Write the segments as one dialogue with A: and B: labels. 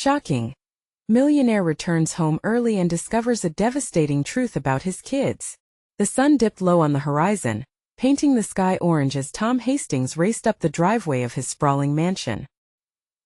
A: Shocking. Millionaire returns home early and discovers a devastating truth about his kids. The sun dipped low on the horizon, painting the sky orange as Tom Hastings raced up the driveway of his sprawling mansion.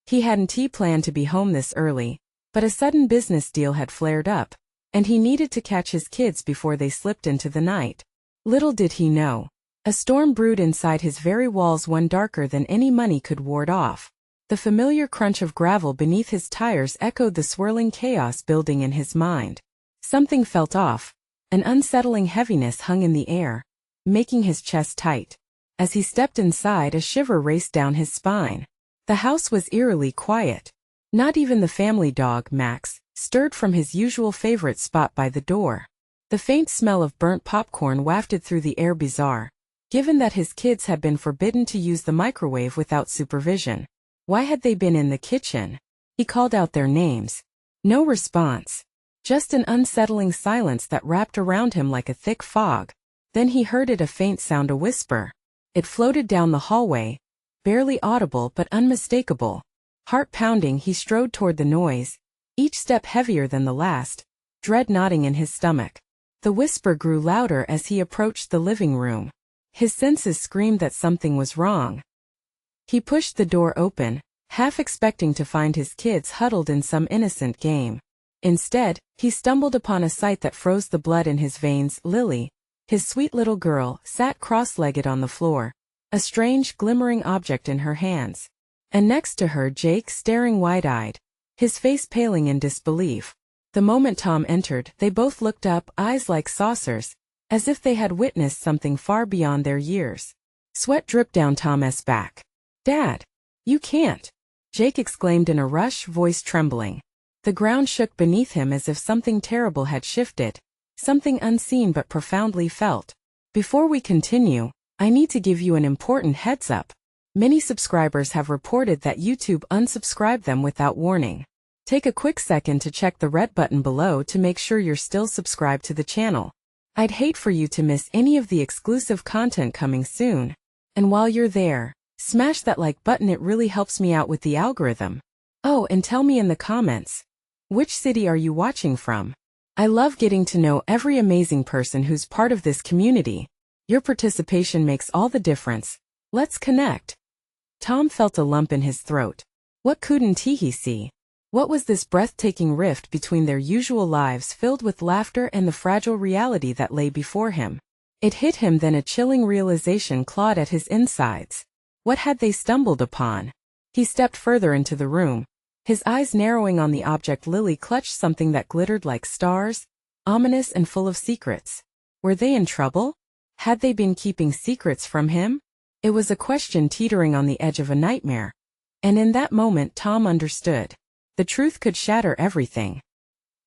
A: He hadn't planned to be home this early, but a sudden business deal had flared up, and he needed to catch his kids before they slipped into the night. Little did he know, a storm brewed inside his very walls, one darker than any money could ward off. The familiar crunch of gravel beneath his tires echoed the swirling chaos building in his mind. Something felt off. An unsettling heaviness hung in the air, making his chest tight. As he stepped inside, a shiver raced down his spine. The house was eerily quiet. Not even the family dog, Max, stirred from his usual favorite spot by the door. The faint smell of burnt popcorn wafted through the air, bizarre, given that his kids had been forbidden to use the microwave without supervision. Why had they been in the kitchen? He called out their names. No response. Just an unsettling silence that wrapped around him like a thick fog. Then he heard it, a faint sound, a whisper. It floated down the hallway, barely audible but unmistakable. Heart pounding, he strode toward the noise, each step heavier than the last, dread knotting in his stomach. The whisper grew louder as he approached the living room. His senses screamed that something was wrong. He pushed the door open, half expecting to find his kids huddled in some innocent game. Instead, he stumbled upon a sight that froze the blood in his veins. Lily, his sweet little girl, sat cross-legged on the floor, a strange, glimmering object in her hands. And next to her, Jake, staring wide-eyed, his face paling in disbelief. The moment Tom entered, they both looked up, eyes like saucers, as if they had witnessed something far beyond their years. Sweat dripped down Tom's back. "Dad! You can't!" Jake exclaimed in a rush, voice trembling. The ground shook beneath him as if something terrible had shifted, something unseen but profoundly felt. Before we continue, I need to give you an important heads up. Many subscribers have reported that YouTube unsubscribed them without warning. Take a quick second to check the red button below to make sure you're still subscribed to the channel. I'd hate for you to miss any of the exclusive content coming soon. And while you're there, smash that like button, it really helps me out with the algorithm. Oh, and tell me in the comments, which city are you watching from? I love getting to know every amazing person who's part of this community. Your participation makes all the difference. Let's connect. Tom felt a lump in his throat. What couldn't he see? What was this breathtaking rift between their usual lives filled with laughter and the fragile reality that lay before him? It hit him then, a chilling realization clawed at his insides. What had they stumbled upon? He stepped further into the room, his eyes narrowing on the object. Lily clutched something that glittered like stars, ominous and full of secrets. Were they in trouble? Had they been keeping secrets from him? It was a question teetering on the edge of a nightmare. And in that moment Tom understood. The truth could shatter everything.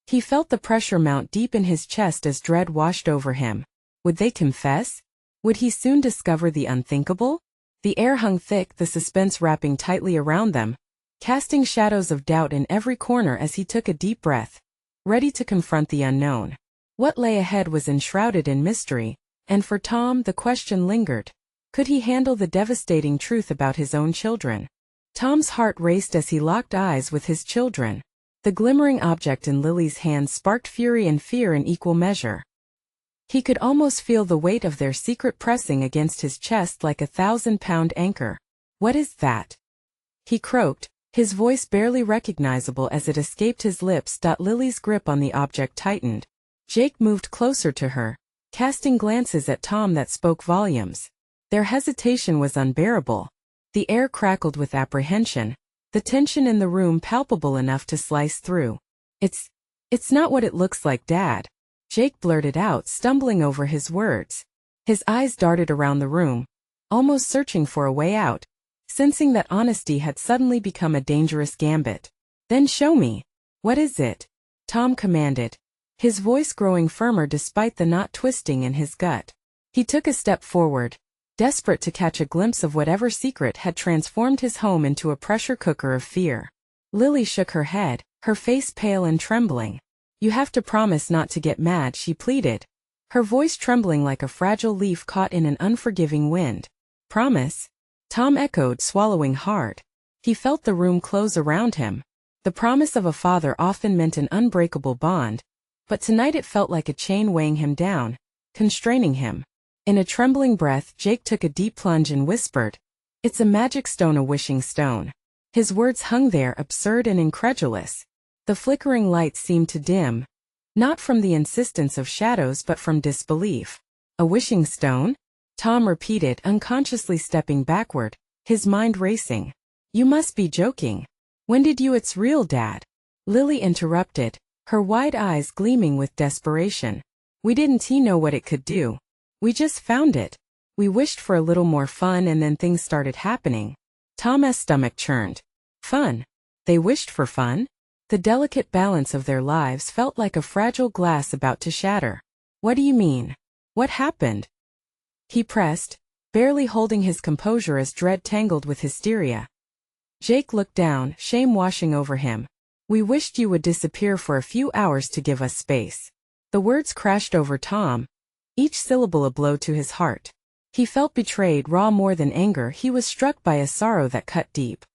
A: He felt the pressure mount deep in his chest as dread washed over him. Would they confess? Would he soon discover the unthinkable? The air hung thick, the suspense wrapping tightly around them, casting shadows of doubt in every corner as he took a deep breath, ready to confront the unknown. What lay ahead was enshrouded in mystery, and for Tom the question lingered. Could he handle the devastating truth about his own children? Tom's heart raced as he locked eyes with his children. The glimmering object in Lily's hand sparked fury and fear in equal measure. He could almost feel the weight of their secret pressing against his chest like a 1,000-pound anchor. "What is that?" he croaked, his voice barely recognizable as it escaped his lips. Lily's grip on the object tightened. Jake moved closer to her, casting glances at Tom that spoke volumes. Their hesitation was unbearable. The air crackled with apprehension, the tension in the room palpable enough to slice through. It's not what it looks like, Dad," Jake blurted out, stumbling over his words. His eyes darted around the room, almost searching for a way out, sensing that honesty had suddenly become a dangerous gambit. "Then show me. What is it?" Tom commanded, his voice growing firmer despite the knot twisting in his gut. He took a step forward, desperate to catch a glimpse of whatever secret had transformed his home into a pressure cooker of fear. Lily shook her head, her face pale and trembling. "You have to promise not to get mad," she pleaded, her voice trembling like a fragile leaf caught in an unforgiving wind. "Promise?" Tom echoed, swallowing hard. He felt the room close around him. The promise of a father often meant an unbreakable bond, but tonight it felt like a chain weighing him down, constraining him. In a trembling breath, Jake took a deep plunge and whispered, "It's a magic stone, a wishing stone." His words hung there, absurd and incredulous. The flickering light seemed to dim, not from the insistence of shadows but from disbelief. "A wishing stone?" Tom repeated, unconsciously stepping backward, his mind racing. "You must be joking. When did you? It's real, Dad." Lily interrupted, her wide eyes gleaming with desperation. "We didn't know what it could do. We just found it. We wished for a little more fun and then things started happening." Tom's stomach churned. Fun? They wished for fun? The delicate balance of their lives felt like a fragile glass about to shatter. "What do you mean? What happened?" he pressed, barely holding his composure as dread tangled with hysteria. Jake looked down, shame washing over him. "We wished you would disappear for a few hours to give us space." The words crashed over Tom, each syllable a blow to his heart. He felt betrayed, raw more than anger. He was struck by a sorrow that cut deep.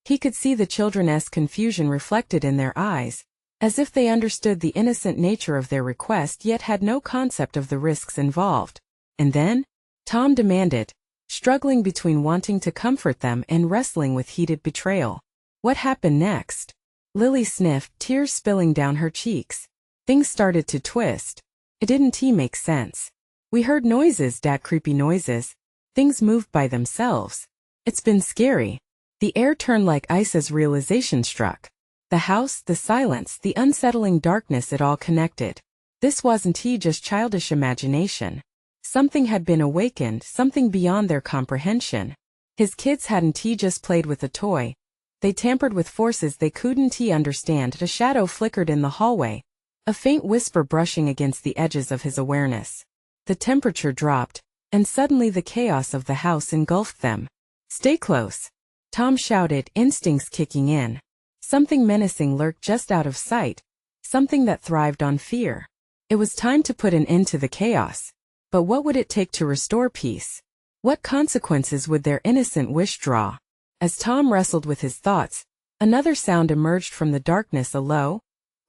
A: He could see the children's confusion reflected in their eyes, as if they understood the innocent nature of their request yet had no concept of the risks involved. "And then?" Tom demanded, struggling between wanting to comfort them and wrestling with heated betrayal. "What happened next?" Lily sniffed, tears spilling down her cheeks. "Things started to twist. It didn't make sense. We heard noises, Dad, creepy noises. Things moved by themselves. It's been scary." The air turned like ice as realization struck. The house, the silence, the unsettling darkness, it all connected. This wasn't just childish imagination. Something had been awakened, something beyond their comprehension. His kids hadn't just played with a toy. They tampered with forces they couldn't understand. A shadow flickered in the hallway, a faint whisper brushing against the edges of his awareness. The temperature dropped, and suddenly the chaos of the house engulfed them. "Stay close," Tom shouted, instincts kicking in. Something menacing lurked just out of sight, something that thrived on fear. It was time to put an end to the chaos. But what would it take to restore peace? What consequences would their innocent wish draw? As Tom wrestled with his thoughts, another sound emerged from the darkness, a low,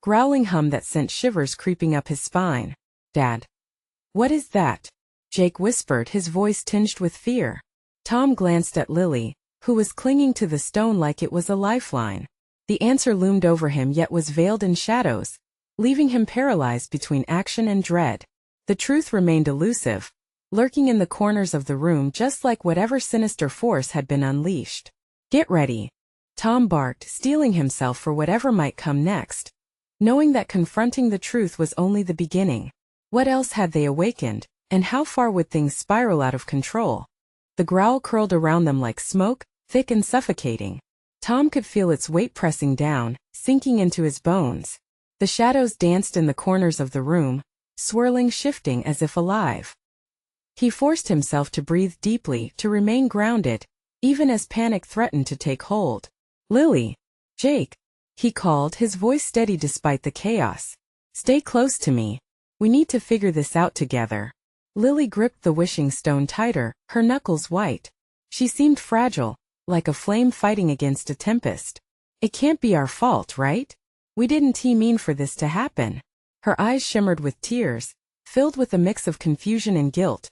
A: growling hum that sent shivers creeping up his spine. "Dad." "What is that?" Jake whispered, his voice tinged with fear. Tom glanced at Lily, who was clinging to the stone like it was a lifeline. The answer loomed over him yet was veiled in shadows, leaving him paralyzed between action and dread. The truth remained elusive, lurking in the corners of the room just like whatever sinister force had been unleashed. "Get ready," Tom barked, steeling himself for whatever might come next, knowing that confronting the truth was only the beginning. What else had they awakened, and how far would things spiral out of control? The growl curled around them like smoke, thick and suffocating. Tom could feel its weight pressing down, sinking into his bones. The shadows danced in the corners of the room, swirling, shifting as if alive. He forced himself to breathe deeply, to remain grounded, even as panic threatened to take hold. "Lily." "Jake," he called, his voice steady despite the chaos. "Stay close to me. We need to figure this out together." Lily gripped the wishing stone tighter, her knuckles white. She seemed fragile, like a flame fighting against a tempest. "It can't be our fault, right? We didn't mean for this to happen." Her eyes shimmered with tears, filled with a mix of confusion and guilt.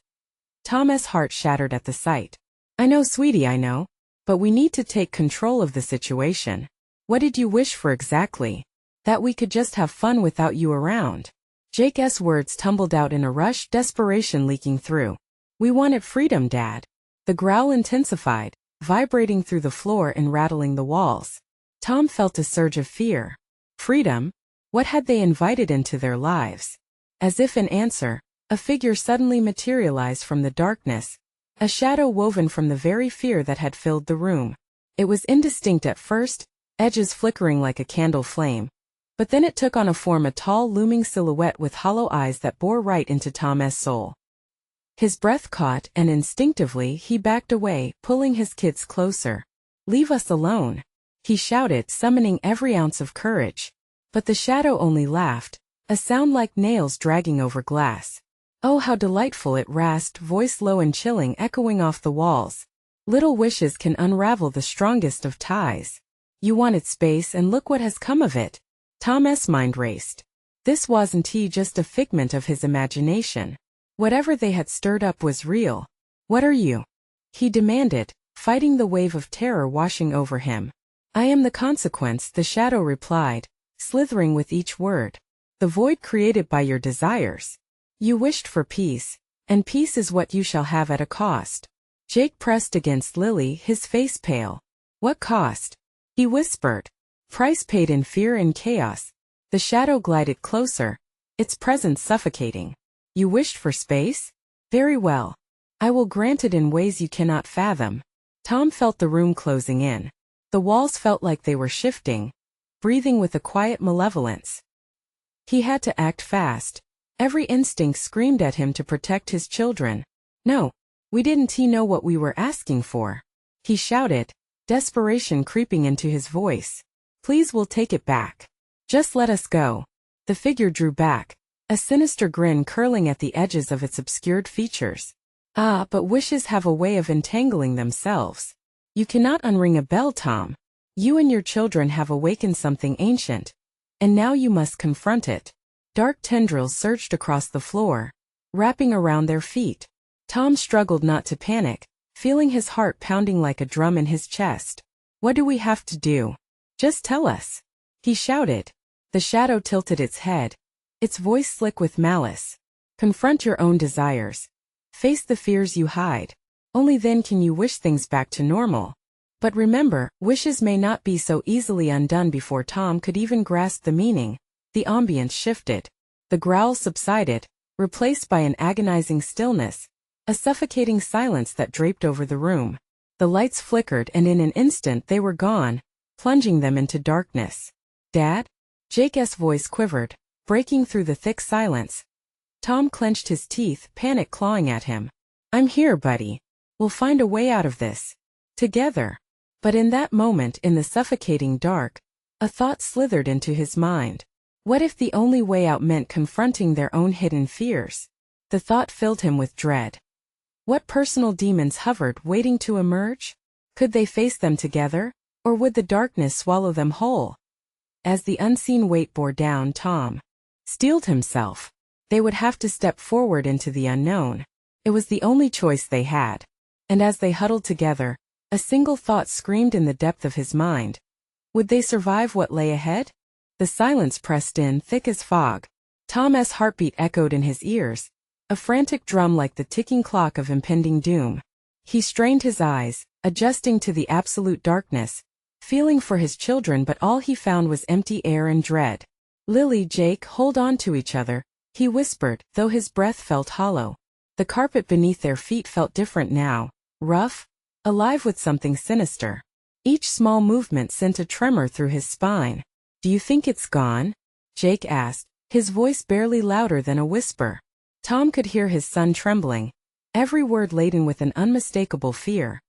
A: Tom's heart shattered at the sight. "I know, sweetie, I know. But we need to take control of the situation. What did you wish for exactly?" "That we could just have fun without you around." Jake's words tumbled out in a rush, desperation leaking through. "We wanted freedom, Dad." The growl intensified, vibrating through the floor and rattling the walls. Tom felt a surge of fear. Freedom? What had they invited into their lives? As if in answer, a figure suddenly materialized from the darkness, a shadow woven from the very fear that had filled the room. It was indistinct at first, edges flickering like a candle flame. But then it took on a form, a tall, looming silhouette with hollow eyes that bore right into Tom's soul. His breath caught, and instinctively he backed away, pulling his kids closer. "Leave us alone," he shouted, summoning every ounce of courage. But the shadow only laughed, a sound like nails dragging over glass. "Oh, how delightful," it rasped, voice low and chilling, echoing off the walls. "Little wishes can unravel the strongest of ties." You wanted space and look what has come of it. Tom's mind raced. This wasn't he just a figment of his imagination. Whatever they had stirred up was real. What are you? He demanded, fighting the wave of terror washing over him. I am the consequence, the shadow replied, slithering with each word. The void created by your desires. You wished for peace, and peace is what you shall have at a cost. Jake pressed against Lily, his face pale. What cost? He whispered. Price paid in fear and chaos. The shadow glided closer, its presence suffocating. You wished for space? Very well. I will grant it in ways you cannot fathom. Tom felt the room closing in. The walls felt like they were shifting, breathing with a quiet malevolence. He had to act fast. Every instinct screamed at him to protect his children. No, we didn't know what we were asking for. He shouted, desperation creeping into his voice. Please, we'll take it back. Just let us go. The figure drew back, a sinister grin curling at the edges of its obscured features. Ah, but wishes have a way of entangling themselves. You cannot unring a bell, Tom. You and your children have awakened something ancient, and now you must confront it. Dark tendrils surged across the floor, wrapping around their feet. Tom struggled not to panic, feeling his heart pounding like a drum in his chest. What do we have to do? Just tell us. He shouted. The shadow tilted its head, its voice slick with malice. Confront your own desires. Face the fears you hide. Only then can you wish things back to normal. But remember, wishes may not be so easily undone. Before Tom could even grasp the meaning, the ambience shifted. The growl subsided, replaced by an agonizing stillness, a suffocating silence that draped over the room. The lights flickered and in an instant they were gone, plunging them into darkness. Dad? Jake's voice quivered, breaking through the thick silence. Tom clenched his teeth, panic clawing at him. I'm here, buddy. We'll find a way out of this. Together. But in that moment, in the suffocating dark, a thought slithered into his mind. What if the only way out meant confronting their own hidden fears? The thought filled him with dread. What personal demons hovered, waiting to emerge? Could they face them together, or would the darkness swallow them whole? As the unseen weight bore down, Tom steeled himself. They would have to step forward into the unknown. It was the only choice they had. And as they huddled together, a single thought screamed in the depth of his mind. Would they survive what lay ahead? The silence pressed in, thick as fog. Tom's heartbeat echoed in his ears, a frantic drum like the ticking clock of impending doom. He strained his eyes, adjusting to the absolute darkness, feeling for his children, but all he found was empty air and dread. Lily, Jake, hold on to each other, he whispered, though his breath felt hollow. The carpet beneath their feet felt different now, rough, alive with something sinister. Each small movement sent a tremor through his spine. Do you think it's gone? Jake asked, his voice barely louder than a whisper. Tom could hear his son trembling, every word laden with an unmistakable fear.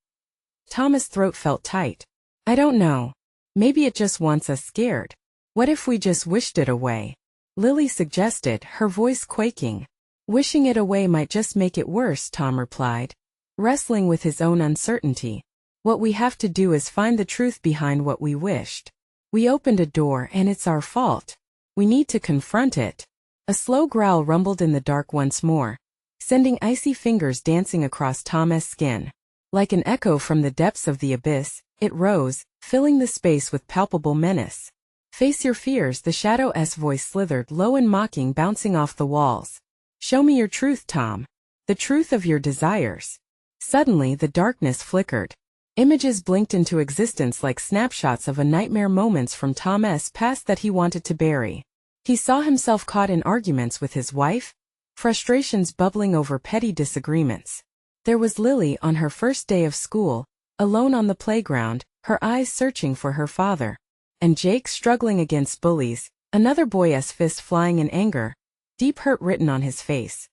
A: Tom's throat felt tight. I don't know. Maybe it just wants us scared. What if we just wished it away? Lily suggested, her voice quaking. Wishing it away might just make it worse, Tom replied, wrestling with his own uncertainty. What we have to do is find the truth behind what we wished. We opened a door and it's our fault. We need to confront it. A slow growl rumbled in the dark once more, sending icy fingers dancing across Tom's skin. Like an echo from the depths of the abyss, it rose, filling the space with palpable menace. Face your fears, the shadow's voice slithered low and mocking, bouncing off the walls. Show me your truth, Tom. The truth of your desires. Suddenly the darkness flickered. Images blinked into existence like snapshots of a nightmare, moments from Tom's past that he wanted to bury. He saw himself caught in arguments with his wife, frustrations bubbling over petty disagreements. There was Lily on her first day of school, alone on the playground, her eyes searching for her father. And Jake struggling against bullies, another boy's fist flying in anger, deep hurt written on his face.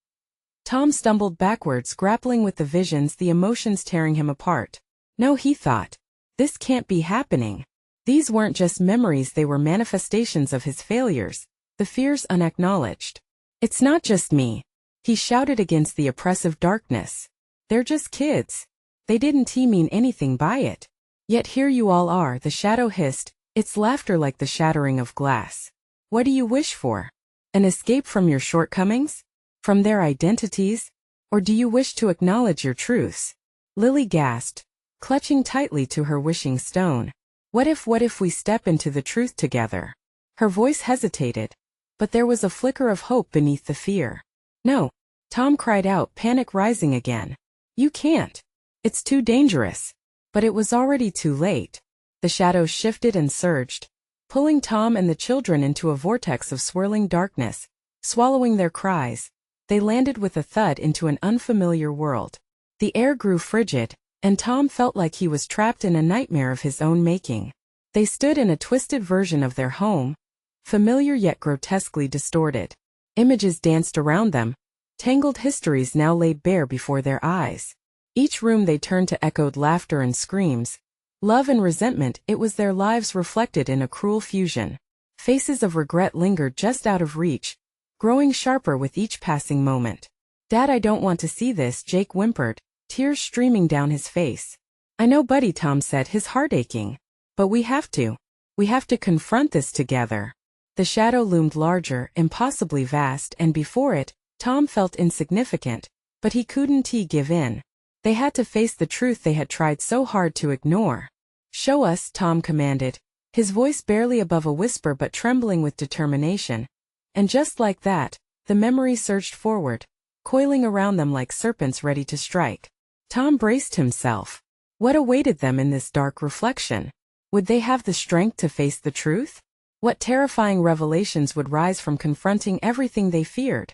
A: Tom stumbled backwards, grappling with the visions, the emotions tearing him apart. No, he thought. This can't be happening. These weren't just memories, they were manifestations of his failures, the fears unacknowledged. It's not just me, he shouted against the oppressive darkness. They're just kids. They didn't mean anything by it. Yet here you all are, the shadow hissed, its laughter like the shattering of glass. What do you wish for? An escape from your shortcomings? From their identities? Or do you wish to acknowledge your truths? Lily gasped, clutching tightly to her wishing stone. What if we step into the truth together? Her voice hesitated, but there was a flicker of hope beneath the fear. No, Tom cried out, panic rising again. You can't. It's too dangerous. But it was already too late. The shadows shifted and surged, pulling Tom and the children into a vortex of swirling darkness, swallowing their cries. They landed with a thud into an unfamiliar world. The air grew frigid, and Tom felt like he was trapped in a nightmare of his own making. They stood in a twisted version of their home, familiar yet grotesquely distorted. Images danced around them, tangled histories now laid bare before their eyes. Each room they turned to echoed laughter and screams. Love and resentment, it was their lives reflected in a cruel fusion. Faces of regret lingered just out of reach, growing sharper with each passing moment. Dad, I don't want to see this, Jake whimpered, tears streaming down his face. I know, buddy, Tom said, his heart aching. But we have to. We have to confront this together. The shadow loomed larger, impossibly vast, and before it, Tom felt insignificant, but he couldn't give in. They had to face the truth they had tried so hard to ignore. Show us, Tom commanded, his voice barely above a whisper but trembling with determination. And just like that, the memory surged forward, coiling around them like serpents ready to strike. Tom braced himself. What awaited them in this dark reflection? Would they have the strength to face the truth? What terrifying revelations would rise from confronting everything they feared?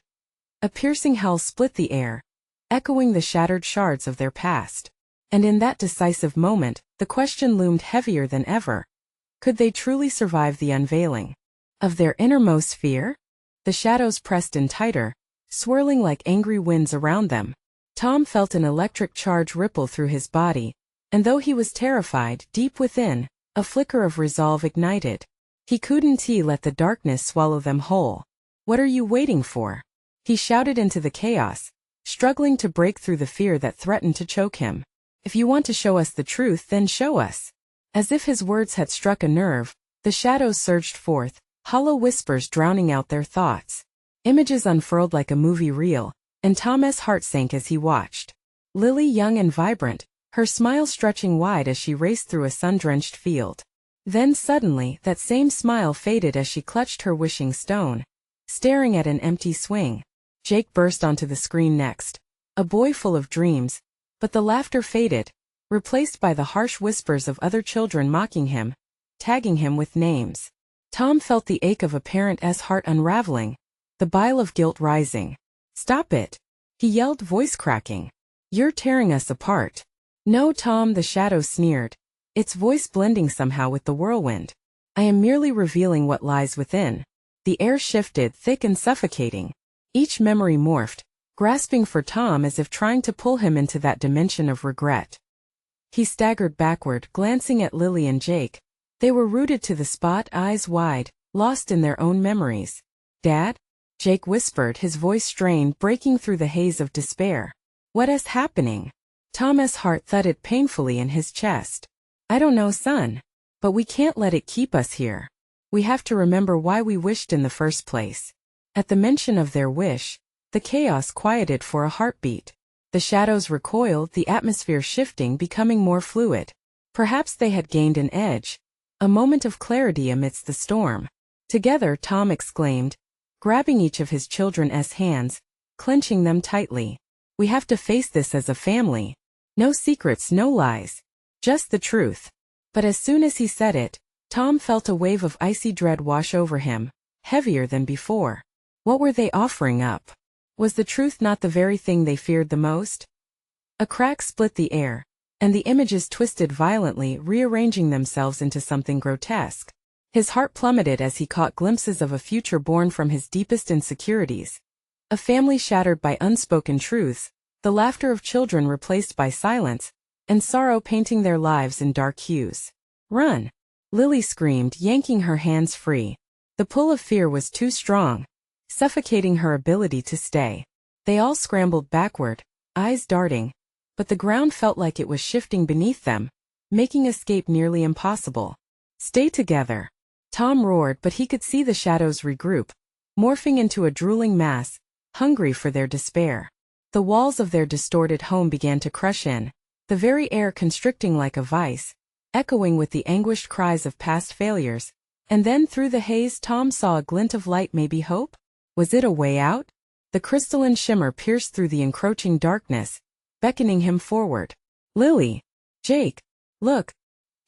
A: A piercing howl split the air, echoing the shattered shards of their past. And in that decisive moment, the question loomed heavier than ever. Could they truly survive the unveiling of their innermost fear? The shadows pressed in tighter, swirling like angry winds around them. Tom felt an electric charge ripple through his body, and though he was terrified, deep within, a flicker of resolve ignited. He couldn't let the darkness swallow them whole. What are you waiting for? He shouted into the chaos, struggling to break through the fear that threatened to choke him. If you want to show us the truth, then show us. As if his words had struck a nerve, the shadows surged forth, hollow whispers drowning out their thoughts. Images unfurled like a movie reel, and Tom's heart sank as he watched. Lily, young and vibrant, her smile stretching wide as she raced through a sun-drenched field. Then suddenly, that same smile faded as she clutched her wishing stone, staring at an empty swing. Jake burst onto the screen next, a boy full of dreams, but the laughter faded, replaced by the harsh whispers of other children mocking him, tagging him with names. Tom felt the ache of a parent's heart unraveling, the bile of guilt rising. Stop it! He yelled, voice cracking. You're tearing us apart. No, Tom, the shadow sneered, its voice blending somehow with the whirlwind. I am merely revealing what lies within. The air shifted, thick and suffocating. Each memory morphed, grasping for Tom as if trying to pull him into that dimension of regret. He staggered backward, glancing at Lily and Jake. They were rooted to the spot, eyes wide, lost in their own memories. Dad? Jake whispered, his voice strained, breaking through the haze of despair. What is happening? Tom's heart thudded painfully in his chest. I don't know, son. But we can't let it keep us here. We have to remember why we wished in the first place. At the mention of their wish, the chaos quieted for a heartbeat. The shadows recoiled, the atmosphere shifting, becoming more fluid. Perhaps they had gained an edge, a moment of clarity amidst the storm. Together, Tom exclaimed, grabbing each of his children's hands, clenching them tightly. We have to face this as a family. No secrets, no lies. Just the truth. But as soon as he said it, Tom felt a wave of icy dread wash over him, heavier than before. What were they offering up? Was the truth not the very thing they feared the most? A crack split the air, and the images twisted violently, rearranging themselves into something grotesque. His heart plummeted as he caught glimpses of a future born from his deepest insecurities. A family shattered by unspoken truths, the laughter of children replaced by silence, and sorrow painting their lives in dark hues. Run! Lily screamed, yanking her hands free. The pull of fear was too strong, suffocating her ability to stay. They all scrambled backward, eyes darting, but the ground felt like it was shifting beneath them, making escape nearly impossible. "Stay together," Tom roared, but he could see the shadows regroup, morphing into a drooling mass, hungry for their despair. The walls of their distorted home began to crush in, the very air constricting like a vice, echoing with the anguished cries of past failures. And then through the haze Tom saw a glint of light, maybe hope? Was it a way out? The crystalline shimmer pierced through the encroaching darkness, beckoning him forward. "Lily! Jake! Look!"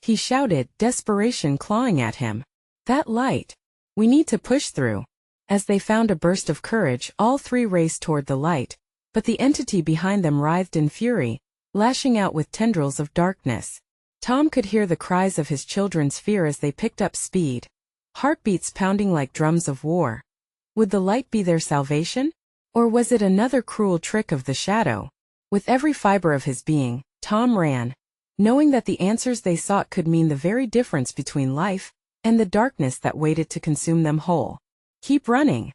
A: he shouted, desperation clawing at him. "That light! We need to push through." As they found a burst of courage, all three raced toward the light, but the entity behind them writhed in fury, lashing out with tendrils of darkness. Tom could hear the cries of his children's fear as they picked up speed, heartbeats pounding like drums of war. Would the light be their salvation? Or was it another cruel trick of the shadow? With every fiber of his being, Tom ran, knowing that the answers they sought could mean the very difference between life and the darkness that waited to consume them whole. "Keep running!"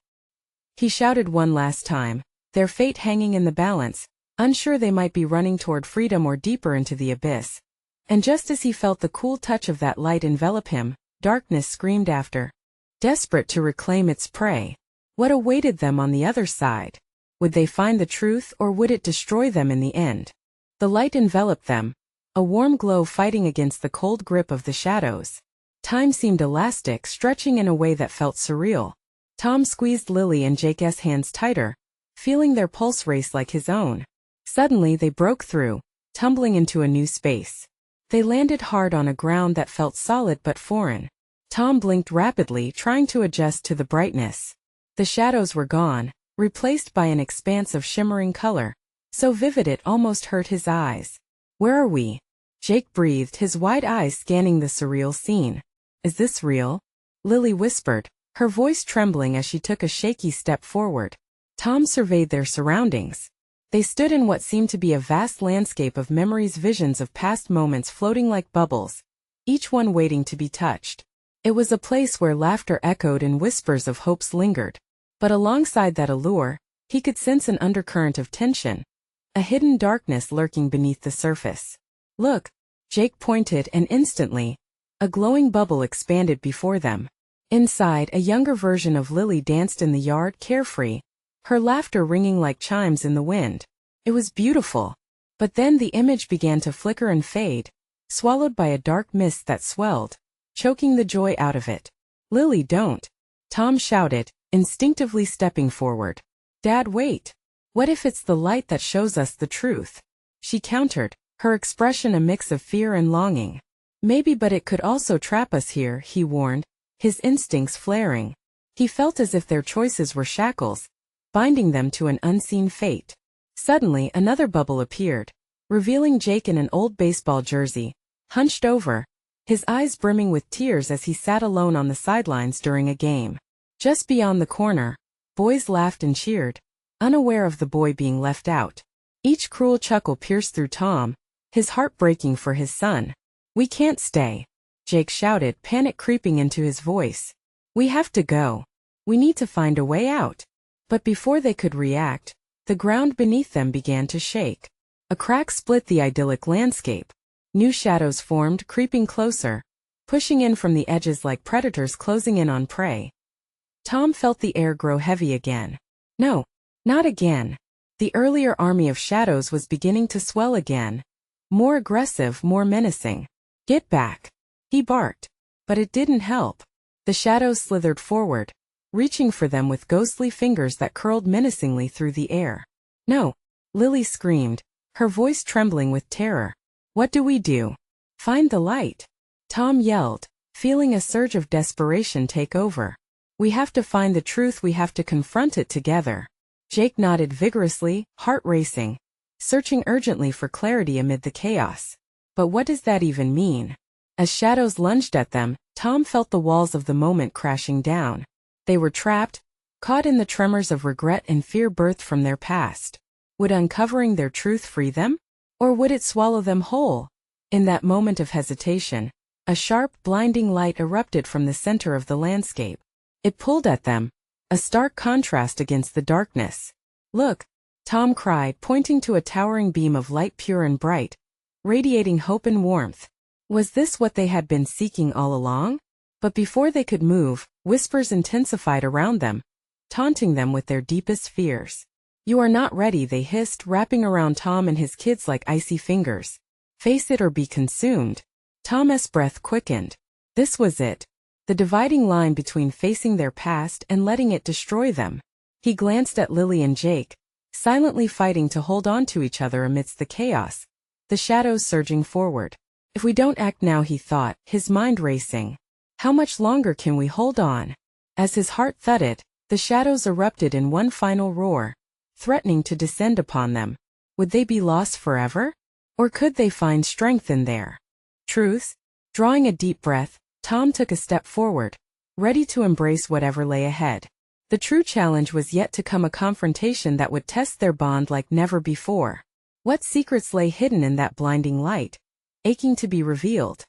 A: he shouted one last time, their fate hanging in the balance, unsure they might be running toward freedom or deeper into the abyss. And just as he felt the cool touch of that light envelop him, darkness screamed after, desperate to reclaim its prey. What awaited them on the other side? Would they find the truth, or would it destroy them in the end? The light enveloped them, a warm glow fighting against the cold grip of the shadows. Time seemed elastic, stretching in a way that felt surreal. Tom squeezed Lily and Jake's hands tighter, feeling their pulse race like his own. Suddenly they broke through, tumbling into a new space. They landed hard on a ground that felt solid but foreign. Tom blinked rapidly, trying to adjust to the brightness. The shadows were gone, replaced by an expanse of shimmering color, so vivid it almost hurt his eyes. "Where are we?" Jake breathed, his wide eyes scanning the surreal scene. "Is this real?" Lily whispered, her voice trembling as she took a shaky step forward. Tom surveyed their surroundings. They stood in what seemed to be a vast landscape of memories, visions of past moments floating like bubbles, each one waiting to be touched. It was a place where laughter echoed and whispers of hopes lingered. But alongside that allure, he could sense an undercurrent of tension, a hidden darkness lurking beneath the surface. "Look!" Jake pointed, and instantly, a glowing bubble expanded before them. Inside, a younger version of Lily danced in the yard, carefree, her laughter ringing like chimes in the wind. It was beautiful. But then the image began to flicker and fade, swallowed by a dark mist that swelled, choking the joy out of it. "Lily, don't!" Tom shouted, instinctively stepping forward. "Dad, wait! What if it's the light that shows us the truth?" she countered, her expression a mix of fear and longing. "Maybe, but it could also trap us here," he warned, his instincts flaring. He felt as if their choices were shackles, binding them to an unseen fate. Suddenly, another bubble appeared, revealing Jake in an old baseball jersey, hunched over, his eyes brimming with tears as he sat alone on the sidelines during a game. Just beyond the corner, boys laughed and cheered, unaware of the boy being left out. Each cruel chuckle pierced through Tom, his heart breaking for his son. "We can't stay," Jake shouted, panic creeping into his voice. "We have to go. We need to find a way out." But before they could react, the ground beneath them began to shake. A crack split the idyllic landscape. New shadows formed, creeping closer, pushing in from the edges like predators closing in on prey. Tom felt the air grow heavy again. No, not again. The earlier army of shadows was beginning to swell again. More aggressive, more menacing. "Get back!" he barked. But it didn't help. The shadows slithered forward, reaching for them with ghostly fingers that curled menacingly through the air. "No!" Lily screamed, her voice trembling with terror. "What do we do?" "Find the light!" Tom yelled, feeling a surge of desperation take over. "We have to find the truth, we have to confront it together." Jake nodded vigorously, heart racing, searching urgently for clarity amid the chaos. But what does that even mean? As shadows lunged at them, Tom felt the walls of the moment crashing down. They were trapped, caught in the tremors of regret and fear birthed from their past. Would uncovering their truth free them? Or would it swallow them whole? In that moment of hesitation, a sharp, blinding light erupted from the center of the landscape. It pulled at them, a stark contrast against the darkness. "Look!" Tom cried, pointing to a towering beam of light, pure and bright, radiating hope and warmth. Was this what they had been seeking all along? But before they could move, whispers intensified around them, taunting them with their deepest fears. "You are not ready," they hissed, wrapping around Tom and his kids like icy fingers. "Face it or be consumed." Tom's breath quickened. This was it. The dividing line between facing their past and letting it destroy them. He glanced at Lily and Jake, silently fighting to hold on to each other amidst the chaos, the shadows surging forward. If we don't act now, he thought, his mind racing. How much longer can we hold on? As his heart thudded, the shadows erupted in one final roar, threatening to descend upon them. Would they be lost forever? Or could they find strength in their truths? Drawing a deep breath, Tom took a step forward, ready to embrace whatever lay ahead. The true challenge was yet to come, a confrontation that would test their bond like never before. What secrets lay hidden in that blinding light, aching to be revealed?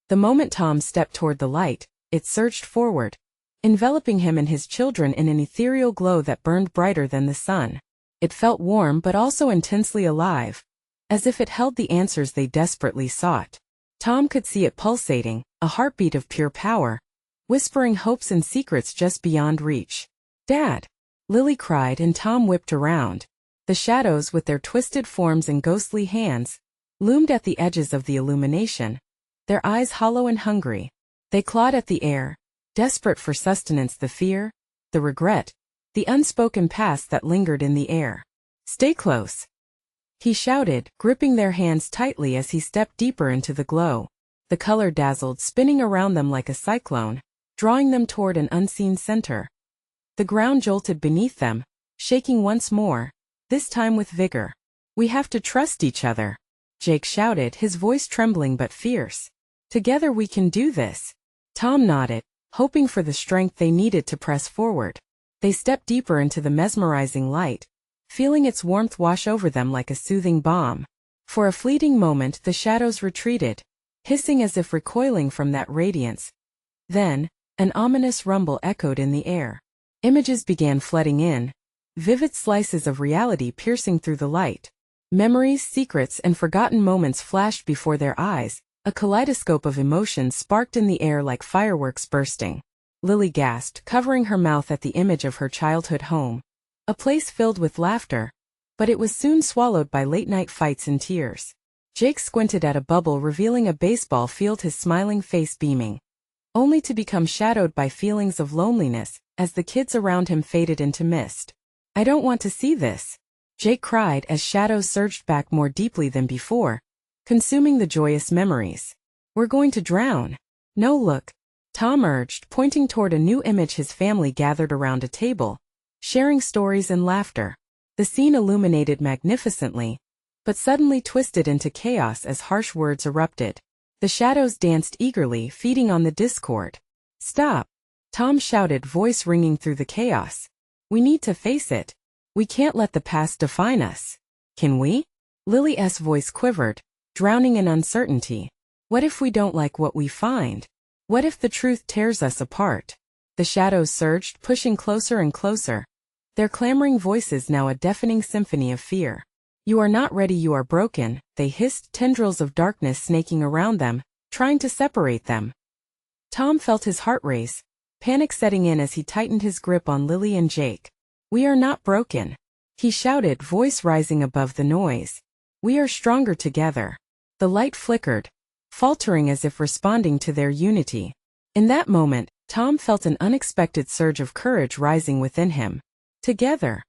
A: The moment Tom stepped toward the light, it surged forward, enveloping him and his children in an ethereal glow that burned brighter than the sun. It felt warm but also intensely alive, as if it held the answers they desperately sought. Tom could see it pulsating, a heartbeat of pure power, whispering hopes and secrets just beyond reach. "Dad!" Lily cried, and Tom whipped around. The shadows, with their twisted forms and ghostly hands, loomed at the edges of the illumination, their eyes hollow and hungry. They clawed at the air, desperate for sustenance, the fear, the regret, the unspoken past that lingered in the air. "Stay close," he shouted, gripping their hands tightly as he stepped deeper into the glow. The color dazzled, spinning around them like a cyclone, drawing them toward an unseen center. The ground jolted beneath them, shaking once more, this time with vigor. "We have to trust each other," Jake shouted, his voice trembling but fierce. "Together we can do this." Tom nodded, hoping for the strength they needed to press forward. They stepped deeper into the mesmerizing light, feeling its warmth wash over them like a soothing balm. For a fleeting moment the shadows retreated, hissing as if recoiling from that radiance. Then, an ominous rumble echoed in the air. Images began flooding in, vivid slices of reality piercing through the light. Memories, secrets, and forgotten moments flashed before their eyes, a kaleidoscope of emotions sparked in the air like fireworks bursting. Lily gasped, covering her mouth at the image of her childhood home. A place filled with laughter, but it was soon swallowed by late-night fights and tears. Jake squinted at a bubble revealing a baseball field, his smiling face beaming, only to become shadowed by feelings of loneliness as the kids around him faded into mist. "I don't want to see this," Jake cried as shadows surged back more deeply than before, consuming the joyous memories. "We're going to drown." "No, look," Tom urged, pointing toward a new image, his family gathered around a table, sharing stories and laughter. The scene illuminated magnificently, but suddenly twisted into chaos as harsh words erupted. The shadows danced eagerly, feeding on the discord. "Stop!" Tom shouted, voice ringing through the chaos. "We need to face it. We can't let the past define us." "Can we?" Lily's voice quivered, drowning in uncertainty. "What if we don't like what we find? What if the truth tears us apart?" The shadows surged, pushing closer and closer, their clamoring voices now a deafening symphony of fear. "You are not ready, you are broken," they hissed, tendrils of darkness snaking around them, trying to separate them. Tom felt his heart race, panic setting in as he tightened his grip on Lily and Jake. "We are not broken," he shouted, voice rising above the noise. "We are stronger together." The light flickered, faltering as if responding to their unity. In that moment, Tom felt an unexpected surge of courage rising within him. "Together,"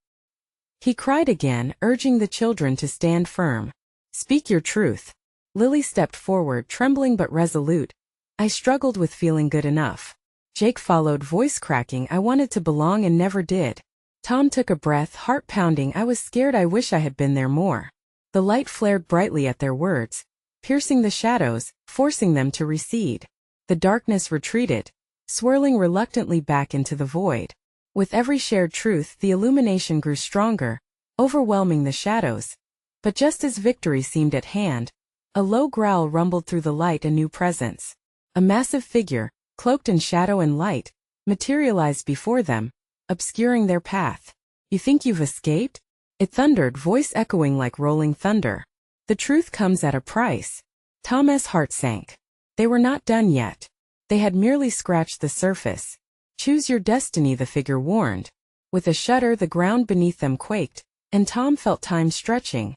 A: he cried again, urging the children to stand firm. "Speak your truth." Lily stepped forward, trembling but resolute. "I struggled with feeling good enough." Jake followed, voice cracking. "I wanted to belong and never did." Tom took a breath, heart pounding. "I was scared, I wish I had been there more." The light flared brightly at their words, piercing the shadows, forcing them to recede. The darkness retreated, swirling reluctantly back into the void. With every shared truth, the illumination grew stronger, overwhelming the shadows. But just as victory seemed at hand, a low growl rumbled through the light. A new presence, a massive figure, cloaked in shadow and light, materialized before them, obscuring their path. "You think you've escaped?" it thundered, voice echoing like rolling thunder. "The truth comes at a price." Tom's heart sank. They were not done yet. They had merely scratched the surface. Choose your destiny, the figure warned. With a shudder, the ground beneath them quaked, and Tom felt time stretching,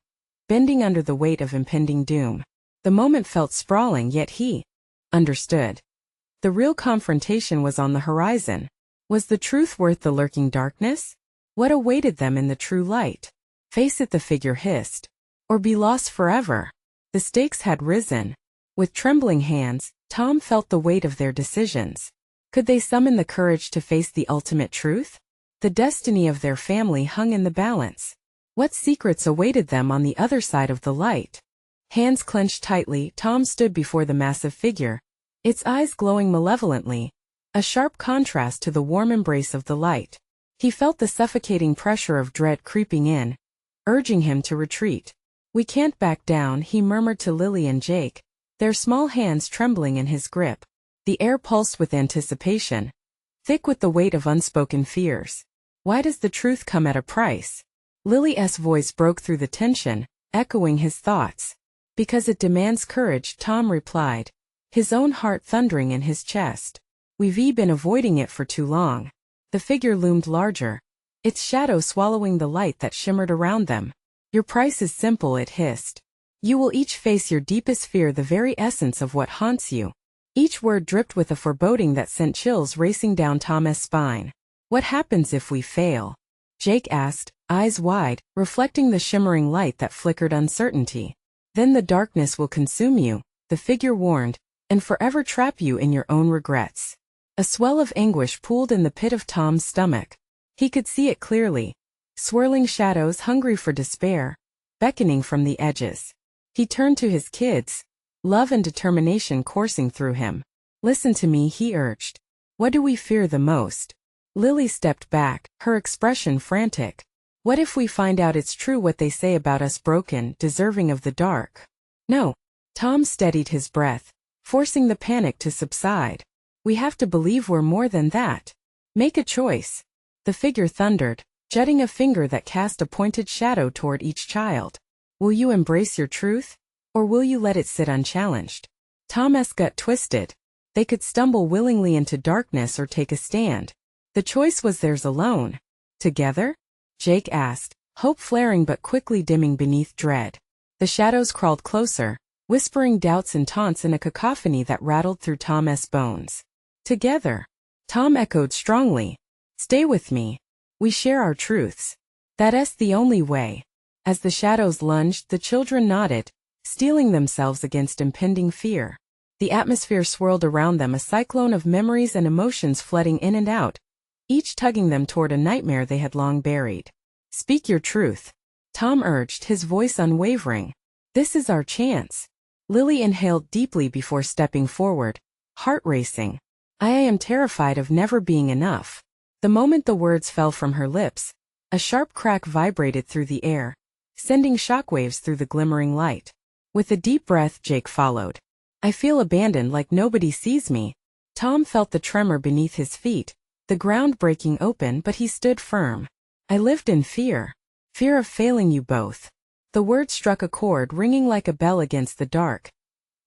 A: bending under the weight of impending doom. The moment felt sprawling, yet he understood. The real confrontation was on the horizon. Was the truth worth the lurking darkness? What awaited them in the true light? Face it, the figure hissed. Or be lost forever. The stakes had risen. With trembling hands, Tom felt the weight of their decisions. Could they summon the courage to face the ultimate truth? The destiny of their family hung in the balance. What secrets awaited them on the other side of the light? Hands clenched tightly, Tom stood before the massive figure, its eyes glowing malevolently, a sharp contrast to the warm embrace of the light. He felt the suffocating pressure of dread creeping in, urging him to retreat. "We can't back down," he murmured to Lily and Jake, their small hands trembling in his grip. The air pulsed with anticipation, thick with the weight of unspoken fears. "Why does the truth come at a price?" Lily's voice broke through the tension, echoing his thoughts. "Because it demands courage," Tom replied, his own heart thundering in his chest. "We've been avoiding it for too long." The figure loomed larger, its shadow swallowing the light that shimmered around them. "Your price is simple," it hissed. "You will each face your deepest fear, the very essence of what haunts you." Each word dripped with a foreboding that sent chills racing down Tom's spine. "What happens if we fail?" Jake asked, eyes wide, reflecting the shimmering light that flickered uncertainty. "Then the darkness will consume you," the figure warned, "and forever trap you in your own regrets." A swell of anguish pooled in the pit of Tom's stomach. He could see it clearly. Swirling shadows hungry for despair, beckoning from the edges. He turned to his kids, love and determination coursing through him. "Listen to me," he urged. "What do we fear the most?" Lily stepped back, her expression frantic. "What if we find out it's true what they say about us, broken, deserving of the dark?" "No." Tom steadied his breath, forcing the panic to subside. "We have to believe we're more than that. Make a choice." The figure thundered, jutting a finger that cast a pointed shadow toward each child. "Will you embrace your truth? Or will you let it sit unchallenged?" Tom's gut twisted. They could stumble willingly into darkness or take a stand. The choice was theirs alone. "Together?" Jake asked, hope flaring but quickly dimming beneath dread. The shadows crawled closer, whispering doubts and taunts in a cacophony that rattled through Tom's bones. "Together," Tom echoed strongly. "Stay with me. We share our truths. That's the only way." As the shadows lunged, the children nodded, steeling themselves against impending fear. The atmosphere swirled around them, a cyclone of memories and emotions flooding in and out, each tugging them toward a nightmare they had long buried. "Speak your truth," Tom urged, his voice unwavering. "This is our chance." Lily inhaled deeply before stepping forward, heart racing. "I am terrified of never being enough." The moment the words fell from her lips, a sharp crack vibrated through the air, sending shockwaves through the glimmering light. With a deep breath, Jake followed. "I feel abandoned, like nobody sees me." Tom felt the tremor beneath his feet, the ground breaking open, but he stood firm. "I lived in fear. Fear of failing you both." The word struck a chord, ringing like a bell against the dark.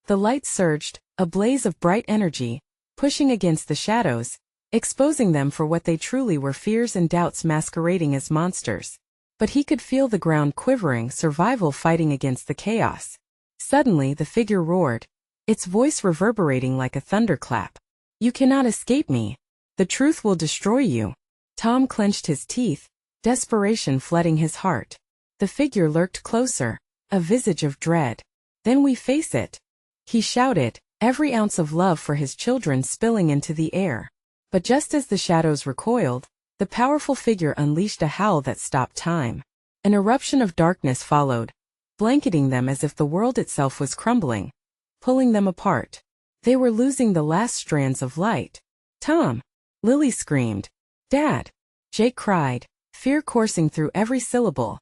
A: The light surged, a blaze of bright energy, pushing against the shadows, exposing them for what they truly were, fears and doubts masquerading as monsters. But he could feel the ground quivering, survival fighting against the chaos. Suddenly the figure roared, its voice reverberating like a thunderclap. "You cannot escape me. The truth will destroy you." Tom clenched his teeth, desperation flooding his heart. The figure lurked closer, a visage of dread. "Then we face it," he shouted, every ounce of love for his children spilling into the air. But just as the shadows recoiled, the powerful figure unleashed a howl that stopped time. An eruption of darkness followed, blanketing them as if the world itself was crumbling, pulling them apart. They were losing the last strands of light. "Tom!" Lily screamed. "Dad!" Jake cried, fear coursing through every syllable.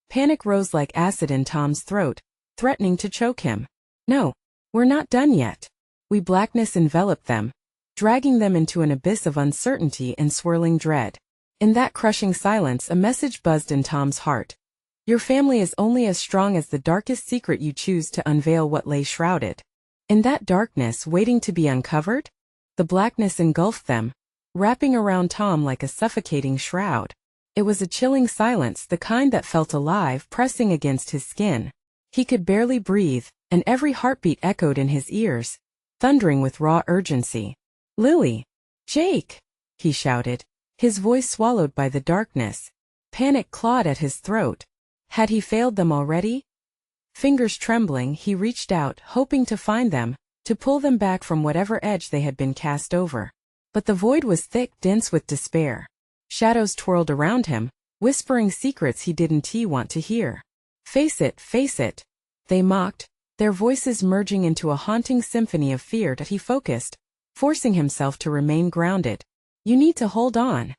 A: Panic rose like acid in Tom's throat, threatening to choke him. "No, we're not done yet." Blackness enveloped them, dragging them into an abyss of uncertainty and swirling dread. In that crushing silence, a message buzzed in Tom's heart. Your family is only as strong as the darkest secret you choose to unveil. What lay shrouded In that darkness waiting to be uncovered? The blackness engulfed them, wrapping around Tom like a suffocating shroud. It was a chilling silence, the kind that felt alive, pressing against his skin. He could barely breathe, and every heartbeat echoed in his ears, thundering with raw urgency. "Lily! Jake!" he shouted, his voice swallowed by the darkness. Panic clawed at his throat. Had he failed them already? Fingers trembling, he reached out, hoping to find them, to pull them back from whatever edge they had been cast over. But the void was thick, dense with despair. Shadows twirled around him, whispering secrets he didn't want to hear. Face it, they mocked, their voices merging into a haunting symphony of fear that he focused, forcing himself to remain grounded. "You need to hold on,"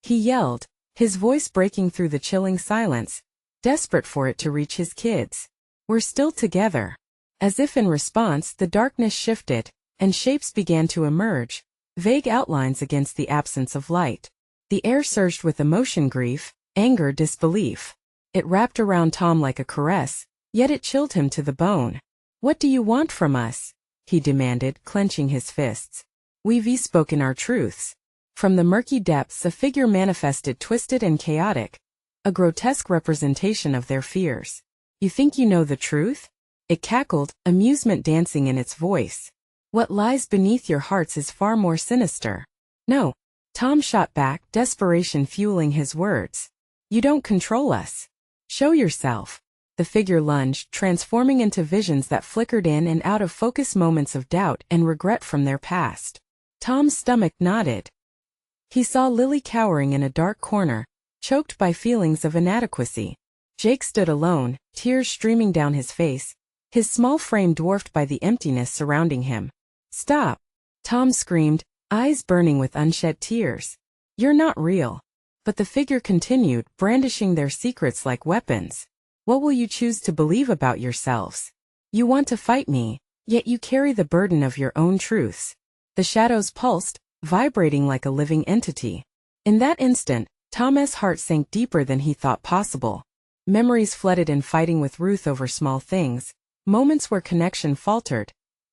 A: he yelled, his voice breaking through the chilling silence, desperate for it to reach his kids. "We're still together." As if in response, the darkness shifted, and shapes began to emerge, vague outlines against the absence of light. The air surged with emotion, grief, anger, disbelief. It wrapped around Tom like a caress, yet it chilled him to the bone. "What do you want from us?" he demanded, clenching his fists. "We've spoken our truths." From the murky depths a figure manifested, twisted and chaotic, a grotesque representation of their fears. "You think you know the truth?" It cackled, amusement dancing in its voice. "What lies beneath your hearts is far more sinister." "No," Tom shot back, desperation fueling his words. "You don't control us. Show yourself." The figure lunged, transforming into visions that flickered in and out of focus, moments of doubt and regret from their past. Tom's stomach knotted. He saw Lily cowering in a dark corner, choked by feelings of inadequacy. Jake stood alone, tears streaming down his face, his small frame dwarfed by the emptiness surrounding him. "Stop!" Tom screamed, eyes burning with unshed tears. "You're not real." But the figure continued, brandishing their secrets like weapons. "What will you choose to believe about yourselves? You want to fight me, yet you carry the burden of your own truths." The shadows pulsed, vibrating like a living entity. In that instant, Tom's heart sank deeper than he thought possible. Memories flooded in, fighting with Ruth over small things, moments where connection faltered,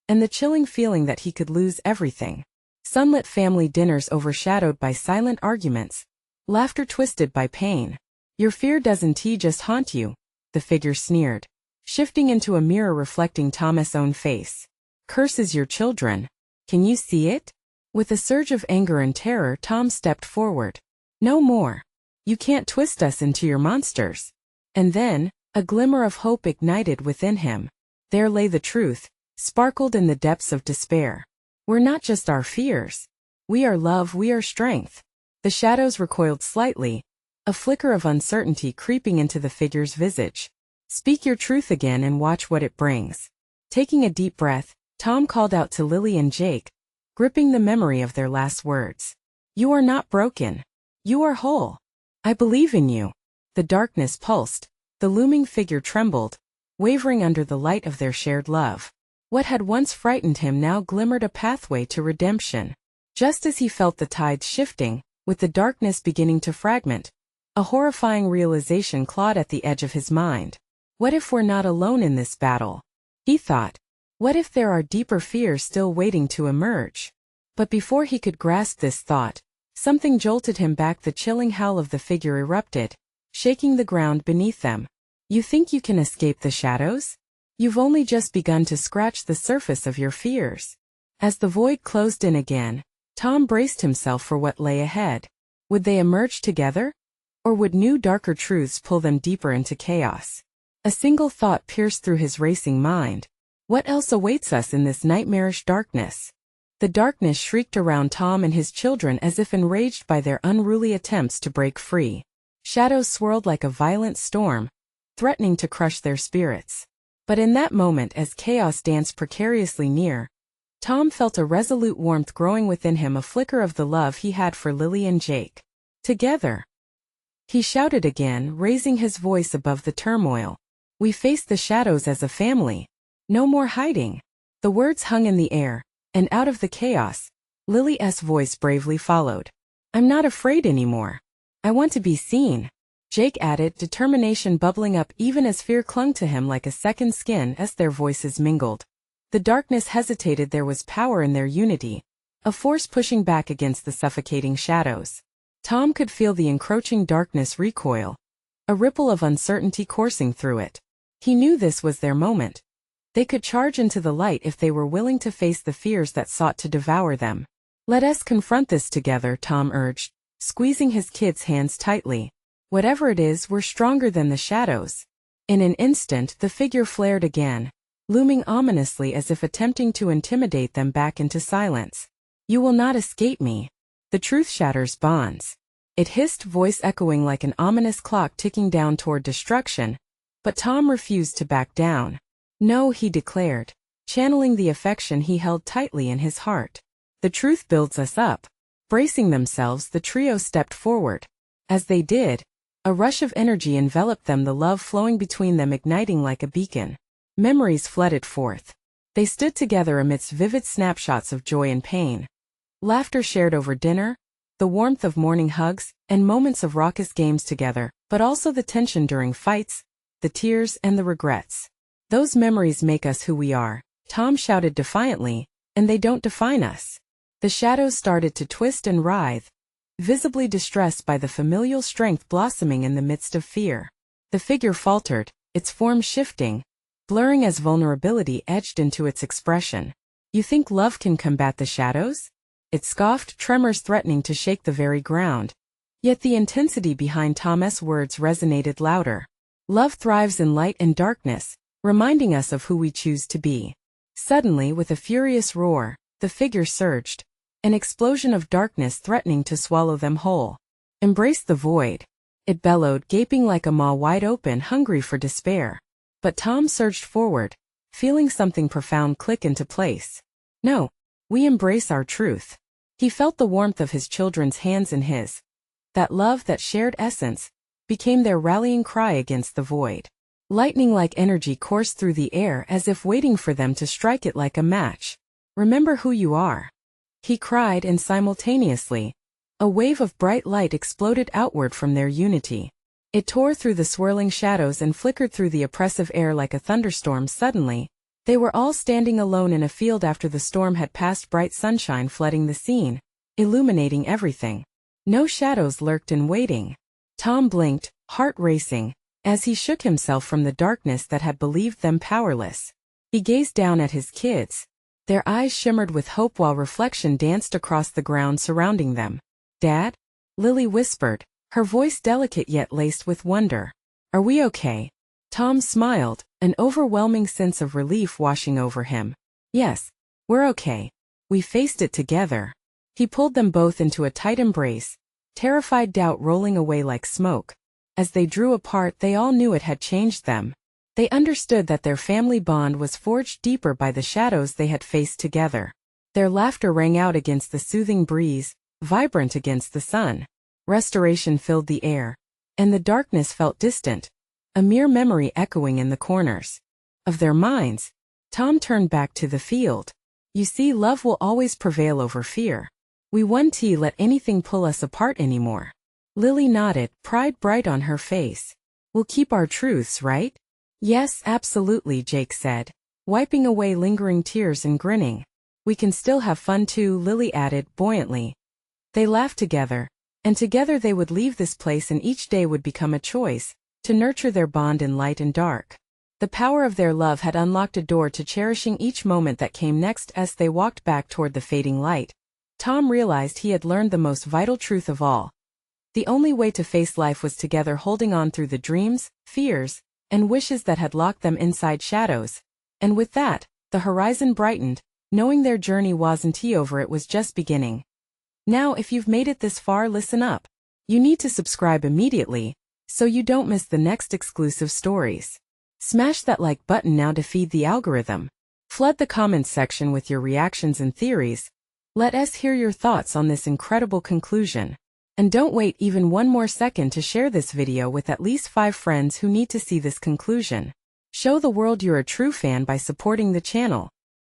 A: and the chilling feeling that he could lose everything. Sunlit family dinners overshadowed by silent arguments, laughter twisted by pain. "Your fear doesn't just haunt you," the figure sneered, shifting into a mirror reflecting Tom's own face. "Curses your children. Can you see it?" With a surge of anger and terror, Tom stepped forward. "No more. You can't twist us into your monsters." And then, a glimmer of hope ignited within him. There lay the truth, sparkled in the depths of despair. "We're not just our fears. We are love, we are strength." The shadows recoiled slightly, a flicker of uncertainty creeping into the figure's visage. "Speak your truth again and watch what it brings." Taking a deep breath, Tom called out to Lily and Jake, gripping the memory of their last words. "You are not broken. You are whole. I believe in you." The darkness pulsed, the looming figure trembled, wavering under the light of their shared love. What had once frightened him now glimmered, a pathway to redemption. Just as he felt the tides shifting, with the darkness beginning to fragment, a horrifying realization clawed at the edge of his mind. What if we're not alone in this battle? He thought. What if there are deeper fears still waiting to emerge? But before he could grasp this thought, something jolted him back. The chilling howl of the figure erupted, shaking the ground beneath them. "You think you can escape the shadows? You've only just begun to scratch the surface of your fears." As the void closed in again, Tom braced himself for what lay ahead. Would they emerge together? Or would new darker truths pull them deeper into chaos? A single thought pierced through his racing mind. What else awaits us in this nightmarish darkness? The darkness shrieked around Tom and his children as if enraged by their unruly attempts to break free. Shadows swirled like a violent storm, threatening to crush their spirits. But in that moment, as chaos danced precariously near, Tom felt a resolute warmth growing within him, a flicker of the love he had for Lily and Jake. "Together!" he shouted again, raising his voice above the turmoil. "We face the shadows as a family. No more hiding." The words hung in the air, and out of the chaos, Lily's voice bravely followed. "I'm not afraid anymore. I want to be seen," Jake added, determination bubbling up even as fear clung to him like a second skin as their voices mingled. The darkness hesitated. There was power in their unity, a force pushing back against the suffocating shadows. Tom could feel the encroaching darkness recoil, a ripple of uncertainty coursing through it. He knew this was their moment. They could charge into the light if they were willing to face the fears that sought to devour them. "Let us confront this together," Tom urged, squeezing his kids' hands tightly. "Whatever it is, we're stronger than the shadows." In an instant, the figure flared again, looming ominously as if attempting to intimidate them back into silence. "You will not escape me. The truth shatters bonds." It hissed, voice echoing like an ominous clock ticking down toward destruction, but Tom refused to back down. "No," he declared, channeling the affection he held tightly in his heart. "The truth builds us up." Bracing themselves, the trio stepped forward. As they did, a rush of energy enveloped them, the love flowing between them igniting like a beacon. Memories flooded forth. They stood together amidst vivid snapshots of joy and pain. Laughter shared over dinner, the warmth of morning hugs, and moments of raucous games together, but also the tension during fights, the tears, and the regrets. "Those memories make us who we are," Tom shouted defiantly, "and they don't define us." The shadows started to twist and writhe, visibly distressed by the familial strength blossoming in the midst of fear. The figure faltered, its form shifting, blurring as vulnerability edged into its expression. "You think love can combat the shadows?" It scoffed, tremors threatening to shake the very ground. Yet the intensity behind Tom's words resonated louder. "Love thrives in light and darkness, reminding us of who we choose to be." Suddenly, with a furious roar, the figure surged, an explosion of darkness threatening to swallow them whole. "Embrace the void," it bellowed, gaping like a maw wide open, hungry for despair. But Tom surged forward, feeling something profound click into place. "No, we embrace our truth." He felt the warmth of his children's hands in his. That love, that shared essence, became their rallying cry against the void. Lightning-like energy coursed through the air as if waiting for them to strike it like a match. "Remember who you are," he cried, and simultaneously, a wave of bright light exploded outward from their unity. It tore through the swirling shadows and flickered through the oppressive air like a thunderstorm. Suddenly, they were all standing alone in a field after the storm had passed, bright sunshine flooding the scene, illuminating everything. No shadows lurked in waiting. Tom blinked, heart racing, as he shook himself from the darkness that had believed them powerless. He gazed down at his kids. Their eyes shimmered with hope while reflection danced across the ground surrounding them. "Dad?" Lily whispered, her voice delicate yet laced with wonder. "Are we okay?" Tom smiled, an overwhelming sense of relief washing over him. "Yes, we're okay. We faced it together." He pulled them both into a tight embrace, terrified doubt rolling away like smoke. As they drew apart, they all knew it had changed them. They understood that their family bond was forged deeper by the shadows they had faced together. Their laughter rang out against the soothing breeze, vibrant against the sun. Restoration filled the air, and the darkness felt distant, a mere memory echoing in the corners of their minds. Tom turned back to the field. "You see, love will always prevail over fear. We won't let anything pull us apart anymore." Lily nodded, pride bright on her face. "We'll keep our truths, right?" "Yes, absolutely," Jake said, wiping away lingering tears and grinning. "We can still have fun too," Lily added, buoyantly. They laughed together, and together they would leave this place, and each day would become a choice to nurture their bond in light and dark. The power of their love had unlocked a door to cherishing each moment that came next. As they walked back toward the fading light, Tom realized he had learned the most vital truth of all. The only way to face life was together, holding on through the dreams, fears, and wishes that had locked them inside shadows. And with that, the horizon brightened, knowing their journey wasn't over, it was just beginning. Now, if you've made it this far, listen up. You need to subscribe immediately, so you don't miss the next exclusive stories. Smash that like button now to feed the algorithm. Flood the comments section with your reactions and theories. Let us hear your thoughts on this incredible conclusion. And don't wait even one more second to share this video with at least 5 friends who need to see this conclusion. Show the world you're a true fan by supporting the channel.